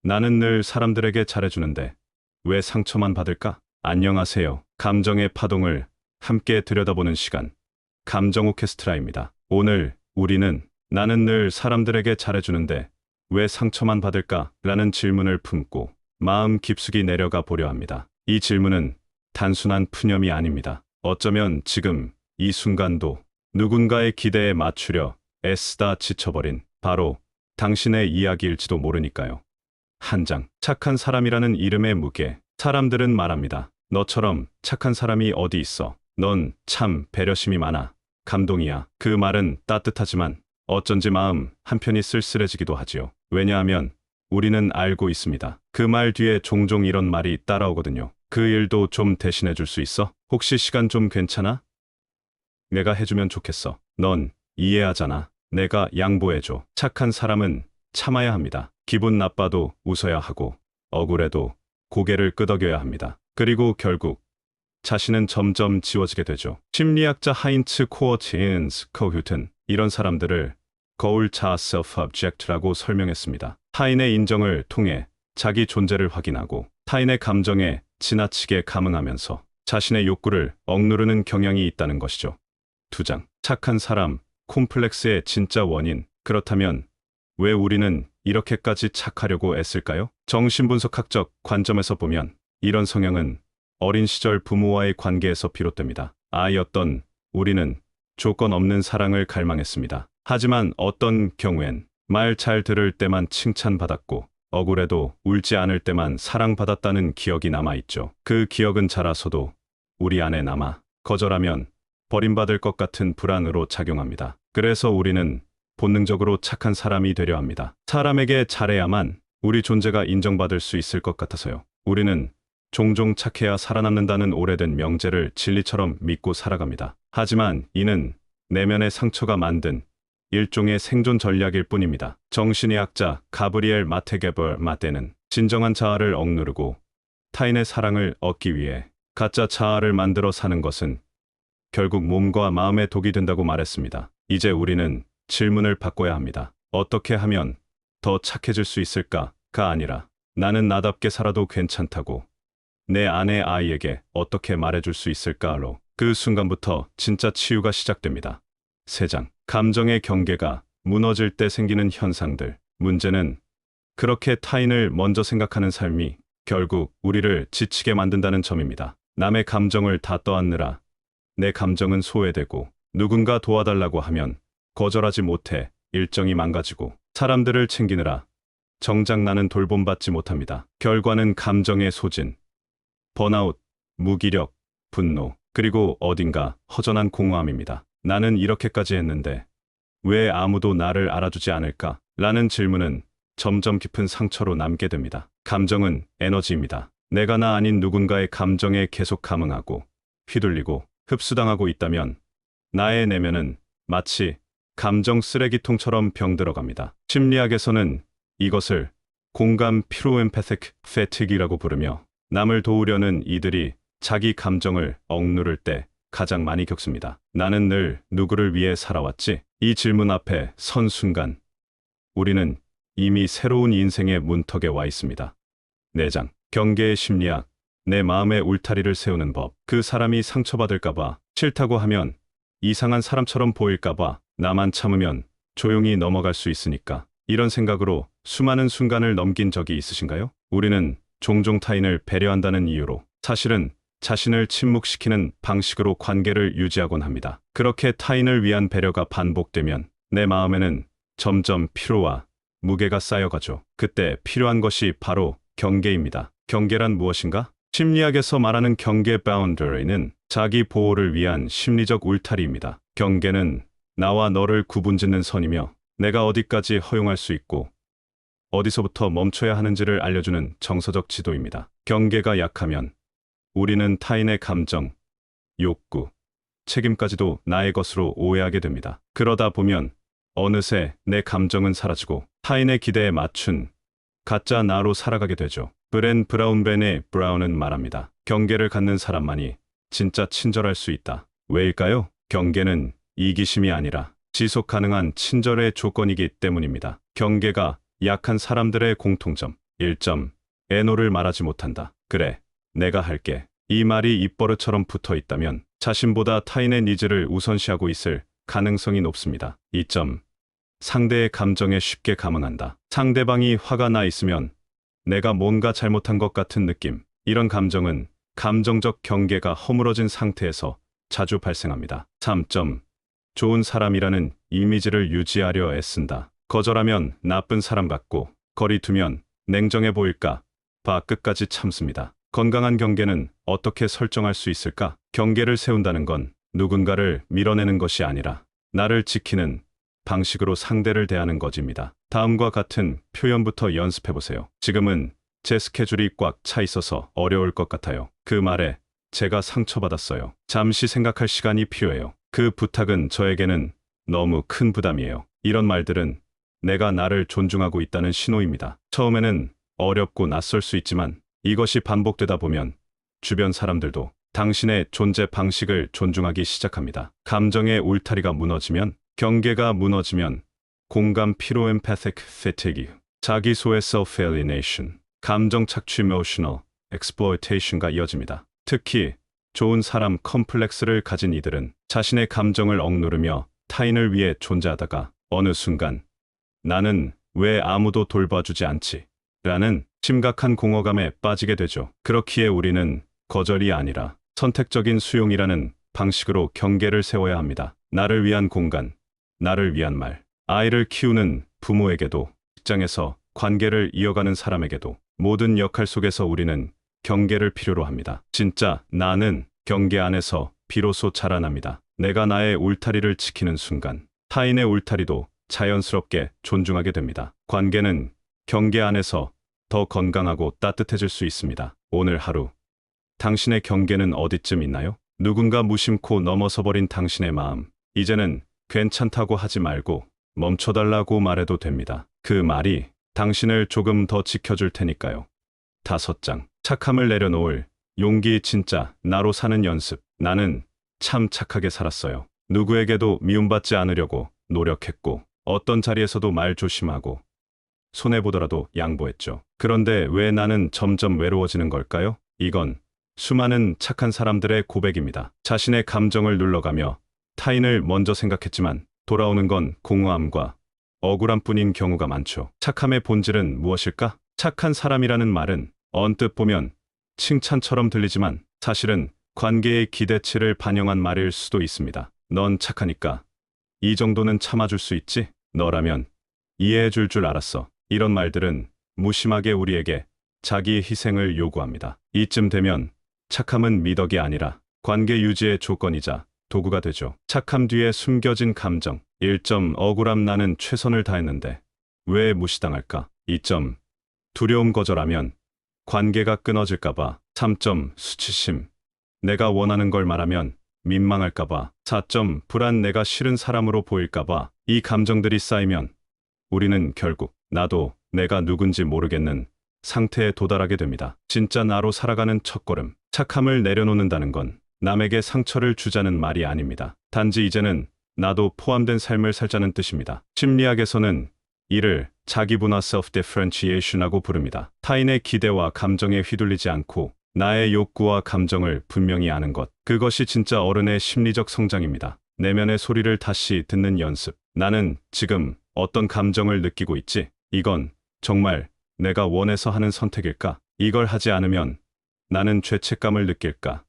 나는 늘 사람들에게 잘해주는데 왜 상처만 받을까? 안녕하세요. 감정의 파동을 함께 들여다보는 시간. 감정 오케스트라입니다. 오늘 우리는 나는 늘 사람들에게 잘해주는데 왜 상처만 받을까? 라는 질문을 품고 마음 깊숙이 내려가 보려 합니다. 이 질문은 단순한 푸념이 아닙니다. 어쩌면 지금 이 순간도 누군가의 기대에 맞추려 애쓰다 지쳐버린 바로 당신의 이야기일지도 모르니까요. 한 장. 착한 사람이라는 이름의 무게. 사람들은 말합니다. 너처럼 착한 사람이 어디 있어. 넌 참 배려심이 많아. 감동이야. 그 말은 따뜻하지만 어쩐지 마음 한편이 쓸쓸해지기도 하지요. 왜냐하면 우리는 알고 있습니다. 그 말 뒤에 종종 이런 말이 따라오거든요. 그 일도 좀 대신해 줄 수 있어? 혹시 시간 좀 괜찮아? 내가 해주면 좋겠어. 넌 이해하잖아. 내가 양보해줘. 착한 사람은 참아야 합니다. 기분 나빠도 웃어야 하고 억울해도 고개를 끄덕여야 합니다. 그리고 결국 자신은 점점 지워지게 되죠. 심리학자 하인츠 코어치인스 커휴튼 이런 사람들을 거울 자 self-object라고 설명했습니다. 타인의 인정을 통해 자기 존재를 확인하고 타인의 감정에 지나치게 감응하면서 자신의 욕구를 억누르는 경향이 있다는 것이죠. 2장. 착한 사람, 콤플렉스의 진짜 원인. 그렇다면 왜 우리는 이렇게까지 착하려고 애쓸까요? 정신분석학적 관점에서 보면 이런 성향은 어린 시절 부모와의 관계에서 비롯됩니다. 아이였던 우리는 조건 없는 사랑을 갈망했습니다. 하지만 어떤 경우엔 말 잘 들을 때만 칭찬받았고 억울해도 울지 않을 때만 사랑받았다는 기억이 남아있죠. 그 기억은 자라서도 우리 안에 남아 거절하면 버림받을 것 같은 불안으로 작용합니다. 그래서 우리는 본능적으로 착한 사람이 되려 합니다. 사람에게 잘해야만 우리 존재가 인정받을 수 있을 것 같아서요. 우리는 종종 착해야 살아남는다는 오래된 명제를 진리처럼 믿고 살아갑니다. 하지만 이는 내면의 상처가 만든 일종의 생존 전략일 뿐입니다. 정신의학자 가브리엘 마테게벌 마테는 진정한 자아를 억누르고 타인의 사랑을 얻기 위해 가짜 자아를 만들어 사는 것은 결국 몸과 마음의 독이 된다고 말했습니다. 이제 우리는 질문을 바꿔야 합니다. 어떻게 하면 더 착해질 수 있을까가 아니라 나는 나답게 살아도 괜찮다고 내 아내 아이에게 어떻게 말해줄 수 있을까로 그 순간부터 진짜 치유가 시작됩니다. 3장. 감정의 경계가 무너질 때 생기는 현상들. 문제는 그렇게 타인을 먼저 생각하는 삶이 결국 우리를 지치게 만든다는 점입니다. 남의 감정을 다 떠안느라 내 감정은 소외되고 누군가 도와달라고 하면 거절하지 못해 일정이 망가지고 사람들을 챙기느라 정작 나는 돌봄받지 못합니다. 결과는 감정의 소진, 번아웃, 무기력, 분노, 그리고 어딘가 허전한 공허함입니다. 나는 이렇게까지 했는데 왜 아무도 나를 알아주지 않을까? 라는 질문은 점점 깊은 상처로 남게 됩니다. 감정은 에너지입니다. 내가 나 아닌 누군가의 감정에 계속 감응하고 휘둘리고 흡수당하고 있다면 나의 내면은 마치 감정 쓰레기통처럼 병들어갑니다. 심리학에서는 이것을 공감 피로 엠패틱 패틱이라고 부르며 남을 도우려는 이들이 자기 감정을 억누를 때 가장 많이 겪습니다. 나는 늘 누구를 위해 살아왔지? 이 질문 앞에 선 순간 우리는 이미 새로운 인생의 문턱에 와 있습니다. 4장. 경계의 심리학. 내 마음의 울타리를 세우는 법. 그 사람이 상처받을까봐, 싫다고 하면 이상한 사람처럼 보일까봐, 나만 참으면 조용히 넘어갈 수 있으니까. 이런 생각으로 수많은 순간을 넘긴 적이 있으신가요? 우리는 종종 타인을 배려한다는 이유로 사실은 자신을 침묵시키는 방식으로 관계를 유지하곤 합니다. 그렇게 타인을 위한 배려가 반복되면 내 마음에는 점점 피로와 무게가 쌓여가죠. 그때 필요한 것이 바로 경계입니다. 경계란 무엇인가? 심리학에서 말하는 경계 boundary는 자기 보호를 위한 심리적 울타리입니다. 경계는 나와 너를 구분짓는 선이며 내가 어디까지 허용할 수 있고 어디서부터 멈춰야 하는지를 알려주는 정서적 지도입니다. 경계가 약하면 우리는 타인의 감정, 욕구, 책임까지도 나의 것으로 오해하게 됩니다. 그러다 보면 어느새 내 감정은 사라지고 타인의 기대에 맞춘 가짜 나로 살아가게 되죠. 브렌 브라운벤의 브라운은 말합니다. 경계를 갖는 사람만이 진짜 친절할 수 있다. 왜일까요? 경계는 이기심이 아니라 지속 가능한 친절의 조건이기 때문입니다. 경계가 약한 사람들의 공통점. 1점. 애노를 말하지 못한다. 그래, 내가 할게. 이 말이 입버릇처럼 붙어 있다면 자신보다 타인의 니즈를 우선시하고 있을 가능성이 높습니다. 2점. 상대의 감정에 쉽게 감흥한다. 상대방이 화가 나 있으면 내가 뭔가 잘못한 것 같은 느낌. 이런 감정은 감정적 경계가 허물어진 상태에서 자주 발생합니다. 3점. 좋은 사람이라는 이미지를 유지하려 애쓴다. 거절하면 나쁜 사람 같고 거리 두면 냉정해 보일까 봐 끝까지 참습니다. 건강한 경계는 어떻게 설정할 수 있을까? 경계를 세운다는 건 누군가를 밀어내는 것이 아니라 나를 지키는 방식으로 상대를 대하는 것입니다. 다음과 같은 표현부터 연습해 보세요. 지금은 제 스케줄이 꽉 차 있어서 어려울 것 같아요. 그 말에 제가 상처받았어요. 잠시 생각할 시간이 필요해요. 그 부탁은 저에게는 너무 큰 부담이에요. 이런 말들은 내가 나를 존중하고 있다는 신호입니다. 처음에는 어렵고 낯설 수 있지만 이것이 반복되다 보면 주변 사람들도 당신의 존재 방식을 존중하기 시작합니다. 감정의 울타리가 무너지면, 경계가 무너지면 공감 피로 empathic fatigue, 자기 소외 self-alienation, 감정 착취 emotional exploitation가 이어집니다. 특히 좋은 사람 컴플렉스를 가진 이들은 자신의 감정을 억누르며 타인을 위해 존재하다가 어느 순간 나는 왜 아무도 돌봐주지 않지? 라는 심각한 공허감에 빠지게 되죠. 그렇기에 우리는 거절이 아니라 선택적인 수용이라는 방식으로 경계를 세워야 합니다. 나를 위한 공간, 나를 위한 말. 아이를 키우는 부모에게도, 직장에서 관계를 이어가는 사람에게도 모든 역할 속에서 우리는 경계를 필요로 합니다. 진짜 나는 경계 안에서 비로소 자라납니다. 내가 나의 울타리를 지키는 순간 타인의 울타리도 자연스럽게 존중하게 됩니다. 관계는 경계 안에서 더 건강하고 따뜻해질 수 있습니다. 오늘 하루 당신의 경계는 어디쯤 있나요? 누군가 무심코 넘어서버린 당신의 마음. 이제는 괜찮다고 하지 말고 멈춰달라고 말해도 됩니다. 그 말이 당신을 조금 더 지켜줄 테니까요. 5장. 착함을 내려놓을 용기. 진짜 나로 사는 연습. 나는 참 착하게 살았어요. 누구에게도 미움받지 않으려고 노력했고 어떤 자리에서도 말 조심하고 손해보더라도 양보했죠. 그런데 왜 나는 점점 외로워지는 걸까요? 이건 수많은 착한 사람들의 고백입니다. 자신의 감정을 눌러가며 타인을 먼저 생각했지만 돌아오는 건 공허함과 억울함뿐인 경우가 많죠. 착함의 본질은 무엇일까? 착한 사람이라는 말은 언뜻 보면 칭찬처럼 들리지만 사실은 관계의 기대치를 반영한 말일 수도 있습니다. 넌 착하니까 이 정도는 참아줄 수 있지? 너라면 이해해줄 줄 알았어. 이런 말들은 무심하게 우리에게 자기의 희생을 요구합니다. 이쯤 되면 착함은 미덕이 아니라 관계 유지의 조건이자 도구가 되죠. 착함 뒤에 숨겨진 감정. 1점. 억울함. 나는 최선을 다했는데 왜 무시당할까? 2점. 두려움. 거절하면 관계가 끊어질까봐. 3점. 수치심. 내가 원하는 걸 말하면 민망할까봐. 4점. 불안. 내가 싫은 사람으로 보일까봐. 이 감정들이 쌓이면 우리는 결국 나도 내가 누군지 모르겠는 상태에 도달하게 됩니다. 진짜 나로 살아가는 첫걸음. 착함을 내려놓는다는 건 남에게 상처를 주자는 말이 아닙니다. 단지 이제는 나도 포함된 삶을 살자는 뜻입니다. 심리학에서는 이를 자기분화 self-differentiation하고 부릅니다. 타인의 기대와 감정에 휘둘리지 않고 나의 욕구와 감정을 분명히 아는 것. 그것이 진짜 어른의 심리적 성장입니다. 내면의 소리를 다시 듣는 연습. 나는 지금 어떤 감정을 느끼고 있지? 이건 정말 내가 원해서 하는 선택일까? 이걸 하지 않으면 나는 죄책감을 느낄까?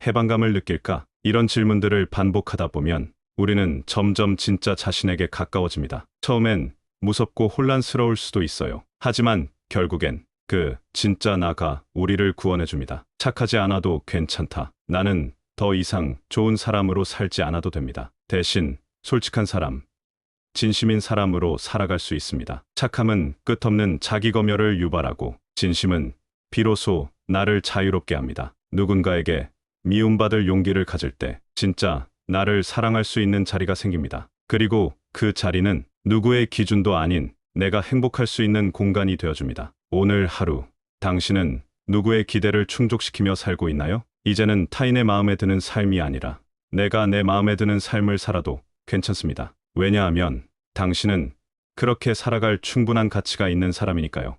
해방감을 느낄까? 이런 질문들을 반복하다 보면 우리는 점점 진짜 자신에게 가까워집니다. 처음엔 무섭고 혼란스러울 수도 있어요. 하지만 결국엔 그 진짜 나가 우리를 구원해줍니다. 착하지 않아도 괜찮다. 나는 더 이상 좋은 사람으로 살지 않아도 됩니다. 대신 솔직한 사람, 진심인 사람으로 살아갈 수 있습니다. 착함은 끝없는 자기검열을 유발하고 진심은 비로소 나를 자유롭게 합니다. 누군가에게 미움받을 용기를 가질 때 진짜 나를 사랑할 수 있는 자리가 생깁니다. 그리고 그 자리는 누구의 기준도 아닌 내가 행복할 수 있는 공간이 되어줍니다. 오늘 하루 당신은 누구의 기대를 충족시키며 살고 있나요? 이제는 타인의 마음에 드는 삶이 아니라 내가 내 마음에 드는 삶을 살아도 괜찮습니다. 왜냐하면 당신은 그렇게 살아갈 충분한 가치가 있는 사람이니까요.